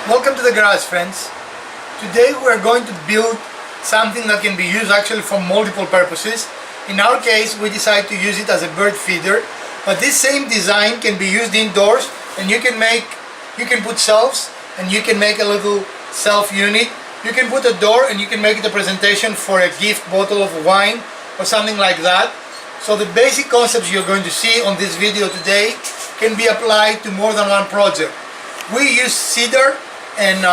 Welcome to the garage, friends. Today we are going to build something that can be used actually for multiple purposes. In our case, we decided to use it as a bird feeder, but this same design can be used indoors, and you can put shelves, and you can make a little shelf unit. You can put a door, and you can make it a presentation for a gift bottle of wine or something like that. So the basic concepts you're going to see on this video today can be applied to more than one project. We use cedar and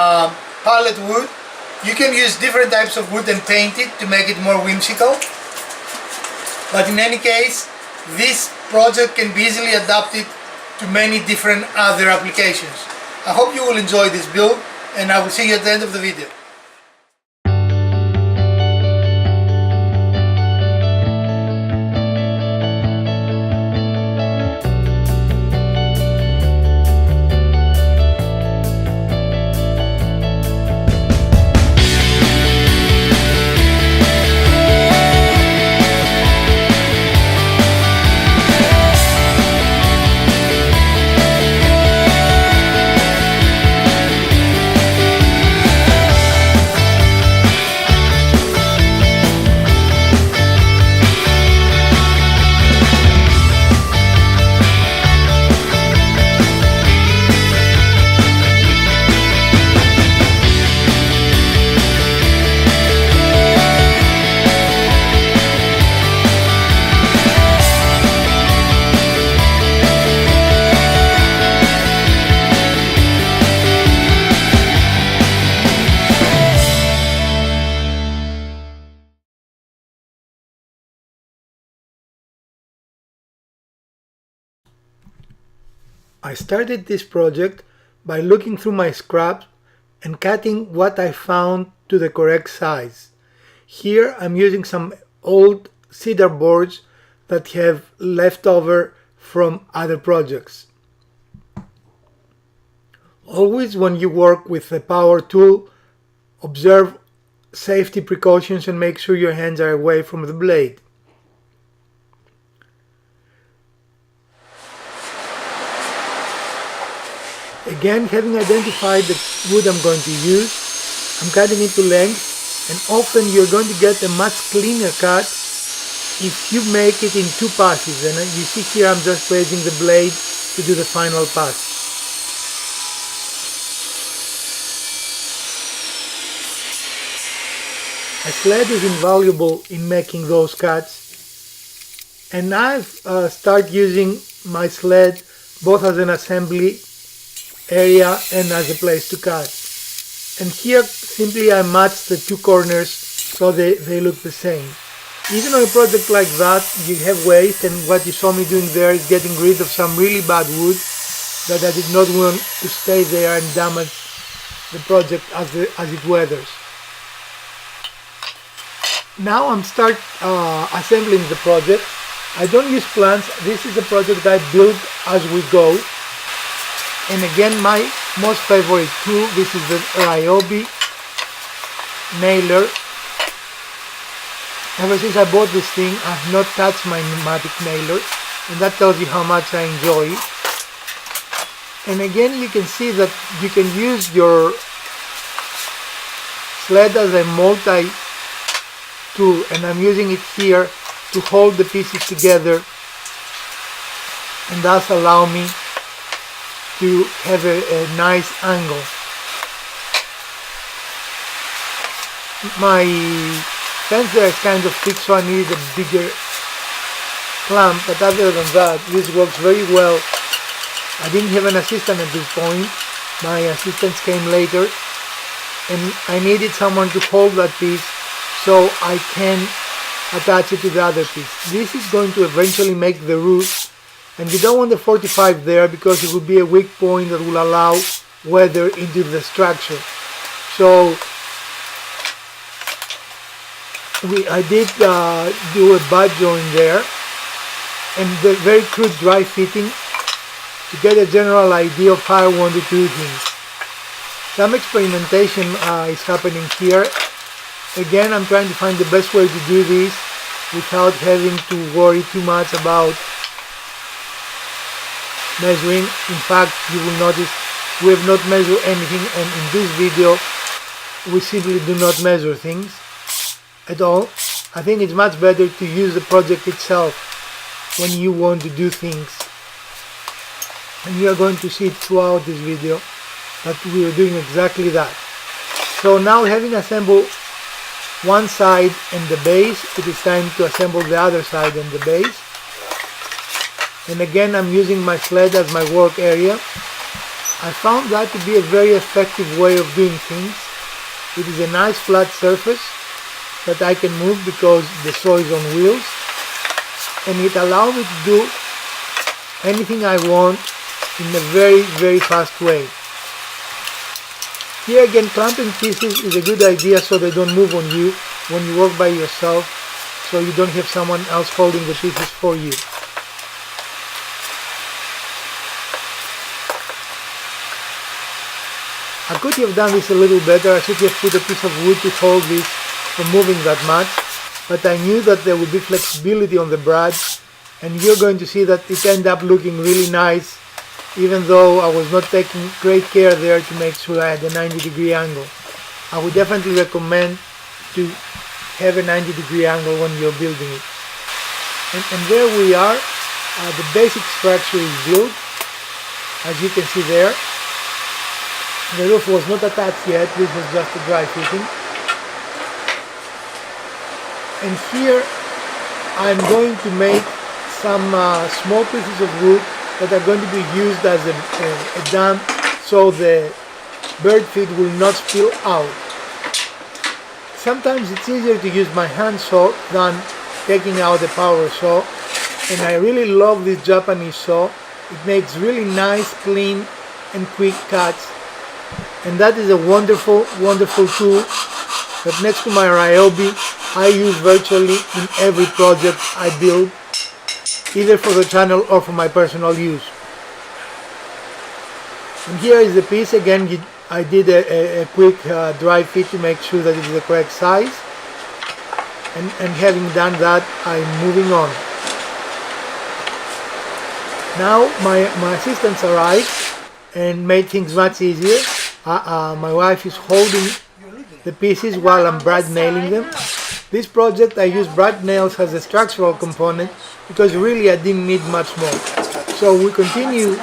pallet wood. You can use different types of wood and paint it to make it more whimsical. But in any case, this project can be easily adapted to many different other applications. I hope you will enjoy this build, and I will see you at the end of the video. I started this project by looking through my scraps and cutting what I found to the correct size. Here I'm using some old cedar boards that have left over from other projects. Always when you work with a power tool, observe safety precautions and make sure your hands are away from the blade. Again, having identified the wood I'm going to use, I'm cutting it to length, and often you're going to get a much cleaner cut if you make it in two passes. And you see here I'm just raising the blade to do the final pass. A sled is invaluable in making those cuts, and I've started using my sled both as an assembly area and as a place to cut. And here simply I match the two corners so they look the same. Even on a project like that, you have waste, and what you saw me doing there is getting rid of some really bad wood that I did not want to stay there and damage the project as it weathers. Now I'm assembling the project. I don't use plans. This is a project I build as we go. And again, my most favorite tool, this is the Ryobi nailer. Ever since I bought this thing, I've not touched my pneumatic nailer, and that tells you how much I enjoy it. And again, you can see that you can use your sled as a multi-tool, and I'm using it here to hold the pieces together and thus allow me to have a nice angle. My fence there is kind of thick, so I needed a bigger clamp, but other than that, this works very well. I didn't have an assistant at this point. My assistants came later, and I needed someone to hold that piece so I can attach it to the other piece. This is going to eventually make the roof, and you don't want the 45 there because it will be a weak point that will allow weather into the structure. So I did do a butt joint there and the very crude dry fitting to get a general idea of how I wanted to do things. Some experimentation is happening here. Again, I'm trying to find the best way to do this without having to worry too much about measuring. In fact, you will notice we have not measured anything, and in this video we simply do not measure things at all. I think it's much better to use the project itself when you want to do things, and you are going to see it throughout this video that we are doing exactly that. So now, having assembled one side and the base, it is time to assemble the other side and the base. And again, I'm using my sled as my work area. I found that to be a very effective way of doing things. It is a nice flat surface that I can move because the saw is on wheels, and it allows me to do anything I want in a very, very fast way. Here again, clamping pieces is a good idea so they don't move on you when you work by yourself, so you don't have someone else holding the pieces for you. I could have done this a little better. I should have put a piece of wood to hold this from moving that much, but I knew that there would be flexibility on the brad, and you're going to see that it ended up looking really nice, even though I was not taking great care there to make sure I had a 90-degree angle. I would definitely recommend to have a 90-degree angle when you're building it. And there we are. The basic structure is built, as you can see there. The roof was not attached yet, this was just a dry fitting. And here I'm going to make some small pieces of wood that are going to be used as a dam, so the bird feed will not spill out. Sometimes it's easier to use my hand saw than taking out a power saw, and I really love this Japanese saw. It makes really nice, clean and quick cuts, and that is a wonderful, wonderful tool that next to my Ryobi I use virtually in every project I build, either for the channel or for my personal use. And here is the piece. Again, I did a quick dry fit to make sure that it is the correct size, and having done that, I'm moving on. Now my assistants arrived and made things much easier. My wife is holding the pieces while I'm brad nailing them. This project I used brad nails as a structural component because really I didn't need much more. So we continue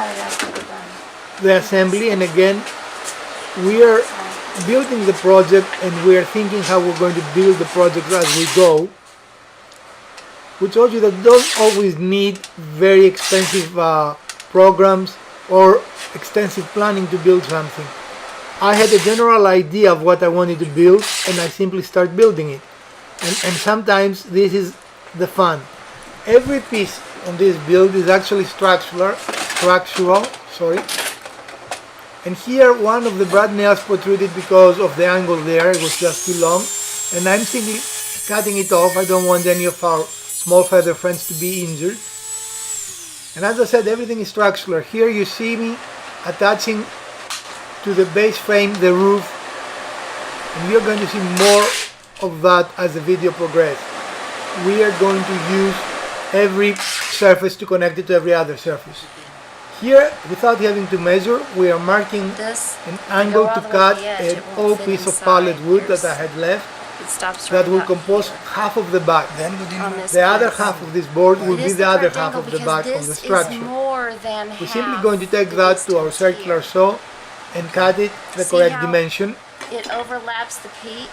the assembly, and again we are building the project, and we are thinking how we're going to build the project as we go. We told you that don't always need very expensive programs or extensive planning to build something. I had a general idea of what I wanted to build, and I simply start building it. And sometimes this is the fun. Every piece on this build is actually structural, and here one of the brad nails protruded because of the angle there. It was just too long, and I'm simply cutting it off. I don't want any of our small feather friends to be injured. And as I said, everything is structural. Here you see me attaching to the base frame the roof, and you're going to see more of that as the video progresses. We are going to use every surface to connect it to every other surface. Here, without having to measure, we are marking an angle to cut an old piece of pallet wood that I had left that will compose half of the back. The other half of this board will be the other half of the back of the structure. We're simply going to take that to our circular saw and cut it the correct dimension. It overlaps the peak.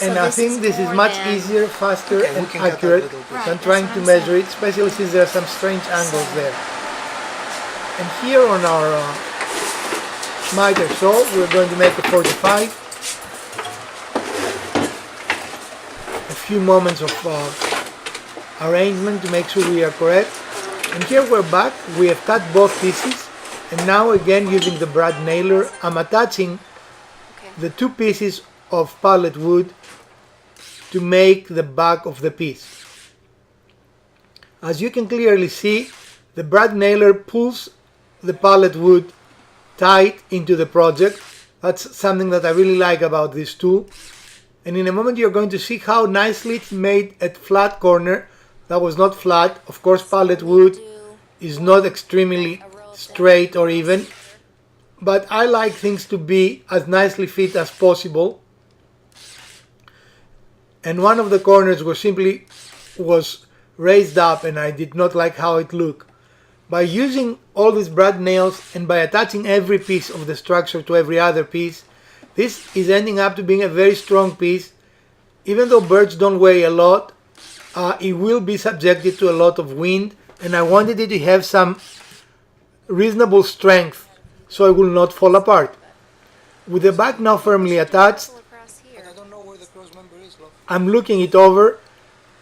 And I think this is much easier, faster and accurate than trying to measure it, especially since there are some strange angles there. And here on our miter saw, we're going to make a 45. A few moments of arrangement to make sure we are correct. And here we're back. We have cut both pieces, and now again using the brad nailer, I'm attaching the two pieces of pallet wood to make the back of the piece. As you can clearly see, the brad nailer pulls the pallet wood tight into the project. That's something that I really like about this tool. And in a moment you're going to see how nicely it's made at flat corner. That was not flat. Of course, pallet wood is not extremely straight or even, but I like things to be as nicely fit as possible. And one of the corners was raised up, and I did not like how it looked. By using all these brad nails and by attaching every piece of the structure to every other piece, this is ending up to being a very strong piece. Even though birds don't weigh a lot, it will be subjected to a lot of wind, and I wanted it to have some reasonable strength so it will not fall apart. With the back now firmly attached, I don't know where the cross member is, love. I'm looking it over,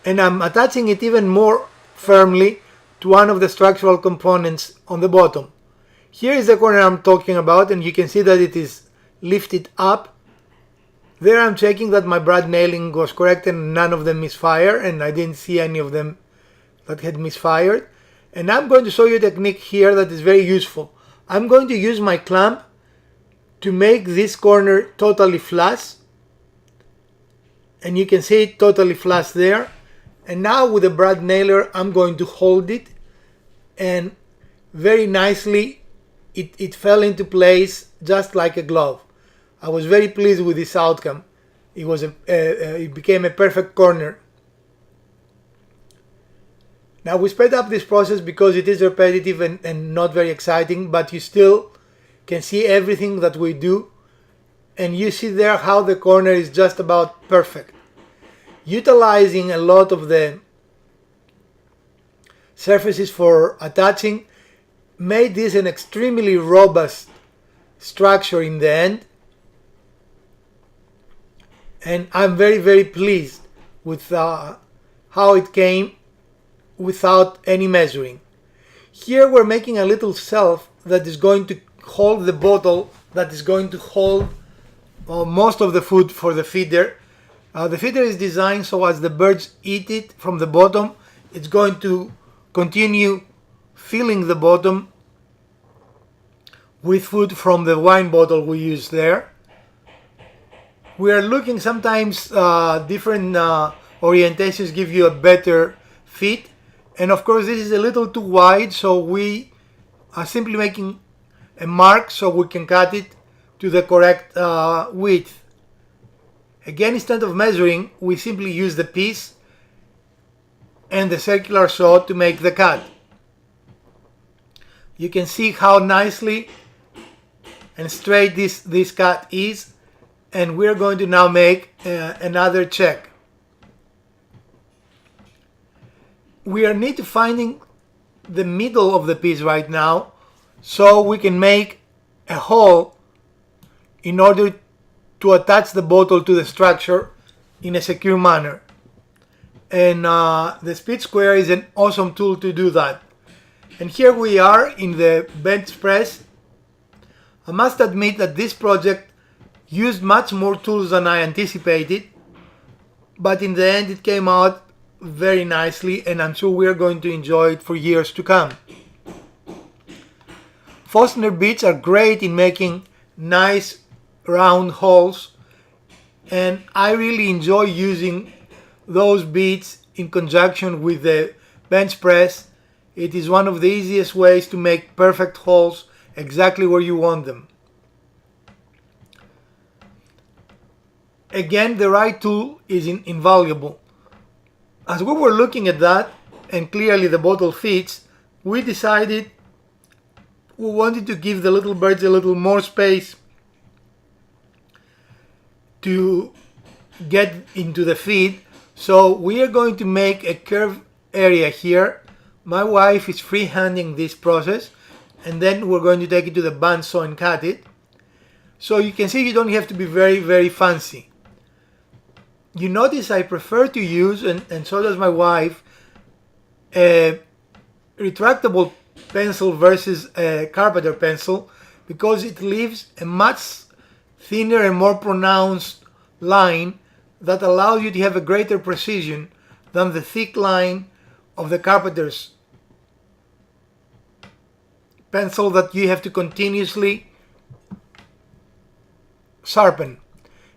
and I'm attaching it even more firmly to one of the structural components on the bottom. Here is the corner I'm talking about, and you can see that it is lifted up. There I'm checking that my brad nailing was correct and none of them misfire, and I didn't see any of them that had misfired. And I'm going to show you a technique here that is very useful. I'm going to use my clamp to make this corner totally flush, and you can see it totally flush there. And now with the brad nailer I'm going to hold it, and very nicely it fell into place just like a glove. I was very pleased with this outcome. It became a perfect corner. Now we sped up this process because it is repetitive and not very exciting, but you still can see everything that we do, and you see there how the corner is just about perfect. Utilizing a lot of the surfaces for attaching made this an extremely robust structure in the end, and I'm very pleased with how it came without any measuring. Here we're making a little shelf that is going to hold the bottle, that is going to hold most of the food for the feeder. The feeder is designed so as the birds eat it from the bottom, it's going to continue filling the bottom with food from the wine bottle we use there. We are looking sometimes different orientations give you a better fit, and of course this is a little too wide, so we are simply making a mark so we can cut it to the correct width. Again, instead of measuring, we simply use the piece and the circular saw to make the cut. You can see how nicely and straight this cut is, and we're going to now make another check. We are need to finding the middle of the piece right now, so we can make a hole in order to attach the bottle to the structure in a secure manner. And the speed square is an awesome tool to do that. And here we are in the bench press. I must admit that this project used much more tools than I anticipated, but in the end it came out very nicely, and I'm sure we're going to enjoy it for years to come. Forstner beads are great in making nice round holes, and I really enjoy using those beads in conjunction with the bench press. It is one of the easiest ways to make perfect holes exactly where you want them. Again, the right tool is invaluable. As we were looking at that, and clearly the bottle fits, we decided we wanted to give the little birds a little more space to get into the feed. So we are going to make a curved area here. My wife is freehanding this process, and then we're going to take it to the bandsaw and cut it. So you can see you don't have to be very fancy. You notice I prefer to use, and so does my wife, a retractable pencil versus a carpenter pencil, because it leaves a much thinner and more pronounced line that allows you to have a greater precision than the thick line of the carpenter's pencil that you have to continuously sharpen.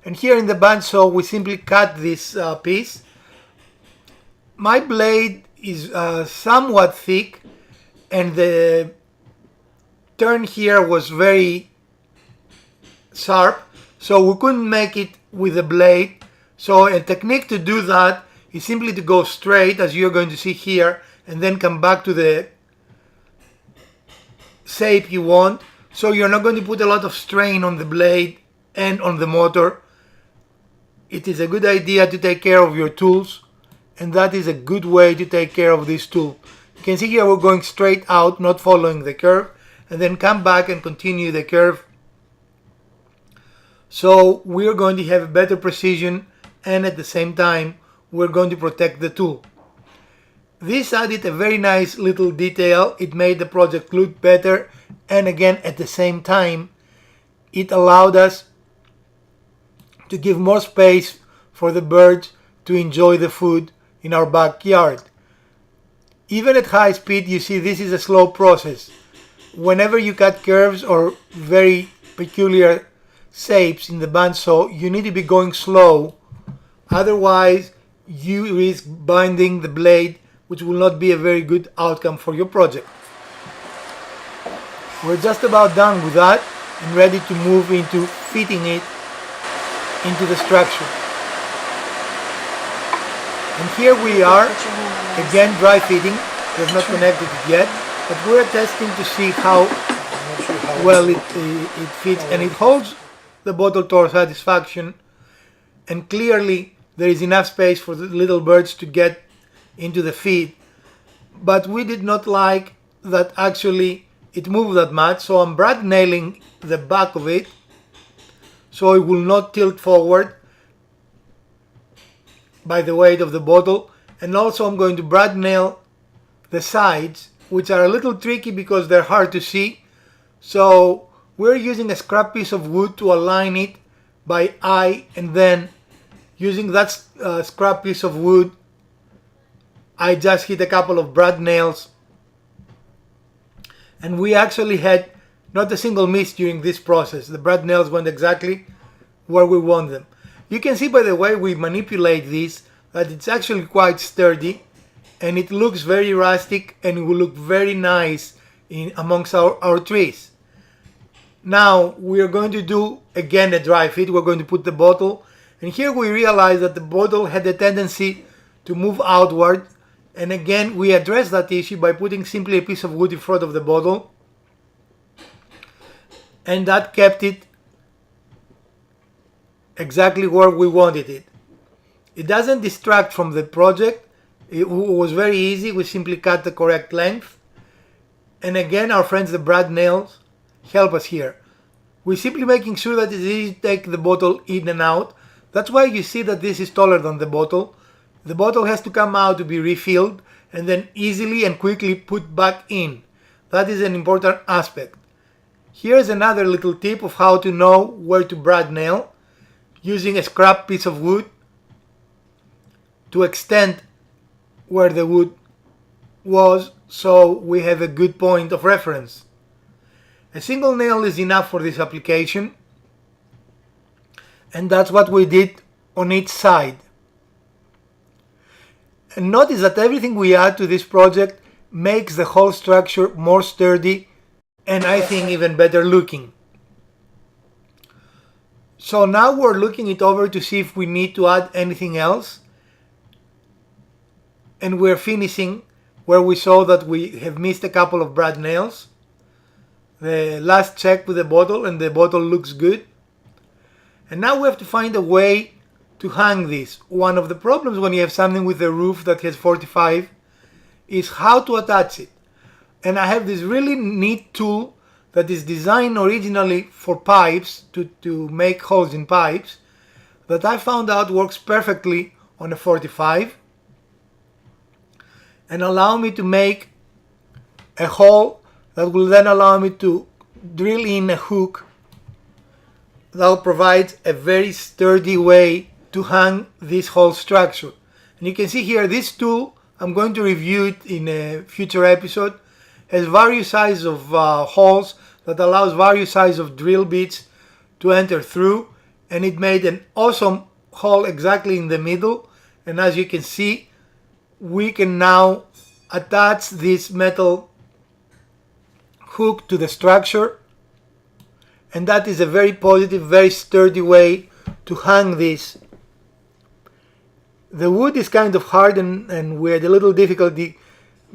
And here in the bandsaw we simply cut this piece. My blade is somewhat thick, and the turn here was very sharp, so we couldn't make it with the blade. So a technique to do that is simply to go straight, as you're going to see here, and then come back to the shape you want. So you're not going to put a lot of strain on the blade and on the motor. It is a good idea to take care of your tools, and that is a good way to take care of this tool. You can see here we're going straight out, not following the curve, and then come back and continue the curve. So we're going to have better precision, and at the same time we're going to protect the tool. This added a very nice little detail. It made the project look better, and again at the same time it allowed us to give more space for the birds to enjoy the food in our backyard. Even at high speed, you see this is a slow process. Whenever you cut curves or very peculiar shapes in the bandsaw, you need to be going slow, otherwise you risk binding the blade, which will not be a very good outcome for your project. We're just about done with that and ready to move into fitting it into the structure. And here we are, again dry fitting. We have not connected it yet, but we're testing to see how well it fits, and it holds the bottle to our satisfaction, and clearly there is enough space for the little birds to get into the feed. But we did not like that actually it moved that much, so I'm brad nailing the back of it so it will not tilt forward by the weight of the bottle. And also I'm going to brad nail the sides, which are a little tricky because they're hard to see. So we're using a scrap piece of wood to align it by eye, and then using that scrap piece of wood I just hit a couple of brad nails, and we actually had not a single miss during this process. The brad nails went exactly where we want them. You can see by the way we manipulate this that it's actually quite sturdy, and it looks very rustic and it will look very nice amongst our trees. Now we are going to do again a dry fit. We're going to put the bottle, and here we realize that the bottle had a tendency to move outward, and again we address that issue by putting simply a piece of wood in front of the bottle, and that kept it exactly where we wanted it. It doesn't distract from the project. It was very easy. We simply cut the correct length, and again our friends the brad nails help us here. We're simply making sure that it's easy to take the bottle in and out. That's why you see that this is taller than the bottle. The bottle has to come out to be refilled and then easily and quickly put back in. That is an important aspect. Here's another little tip of how to know where to brad nail. Using a scrap piece of wood to extend where the wood was, so we have a good point of reference. A single nail is enough for this application, and that's what we did on each side. And notice that everything we add to this project makes the whole structure more sturdy and I think even better looking. So now we're looking it over to see if we need to add anything else, and we're finishing where we saw that we have missed a couple of brad nails. The last check with the bottle, and the bottle looks good. And now we have to find a way to hang this. One of the problems when you have something with a roof that has 45 is how to attach it. And I have this really neat tool that is designed originally for pipes, to make holes in pipes, that I found out works perfectly on a 45 and allow me to make a hole that will then allow me to drill in a hook that will provide a very sturdy way to hang this whole structure. And you can see here this tool, I'm going to review it in a future episode, has various sizes of holes that allows various sizes of drill bits to enter through, and it made an awesome hole exactly in the middle. And as you can see, we can now attach this metal hook to the structure, and that is a very positive, very sturdy way to hang this. The wood is kind of hard and we had a little difficulty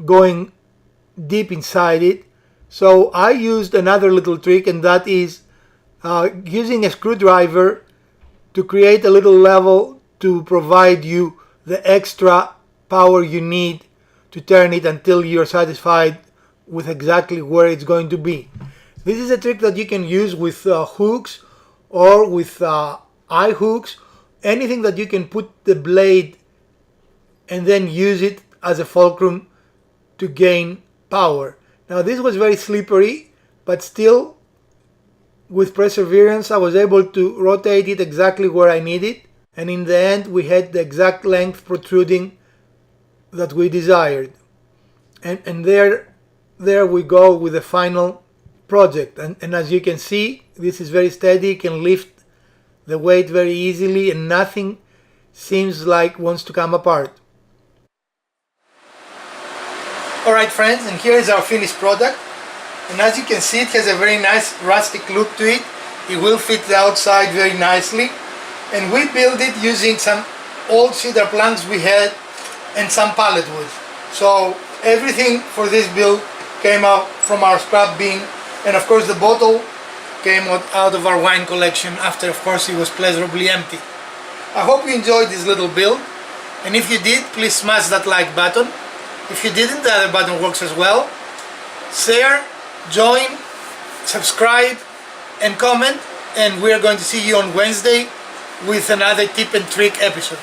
going deep inside it, so I used another little trick, and that is using a screwdriver to create a little level to provide you the extra power you need to turn it until you're satisfied with exactly where it's going to be. This is a trick that you can use with hooks or with eye hooks, anything that you can put the blade and then use it as a fulcrum to gain power. Now this was very slippery, but still with perseverance I was able to rotate it exactly where I need it, and in the end we had the exact length protruding that we desired. And there we go with the final project, and as you can see, this is very steady, can lift the weight very easily, and nothing seems like wants to come apart. Alright friends, and here is our finished product, and as you can see it has a very nice rustic look to it. It will fit the outside very nicely, and we built it using some old cedar planks we had and some pallet wood. So everything for this build came out from our scrap bin, and of course the bottle came out of our wine collection after, of course, it was pleasurably empty. I hope you enjoyed this little build, and if you did, please smash that like button. If you didn't, the other button works as well. Share, join, subscribe and comment, and we're going to see you on Wednesday with another tip and trick episode.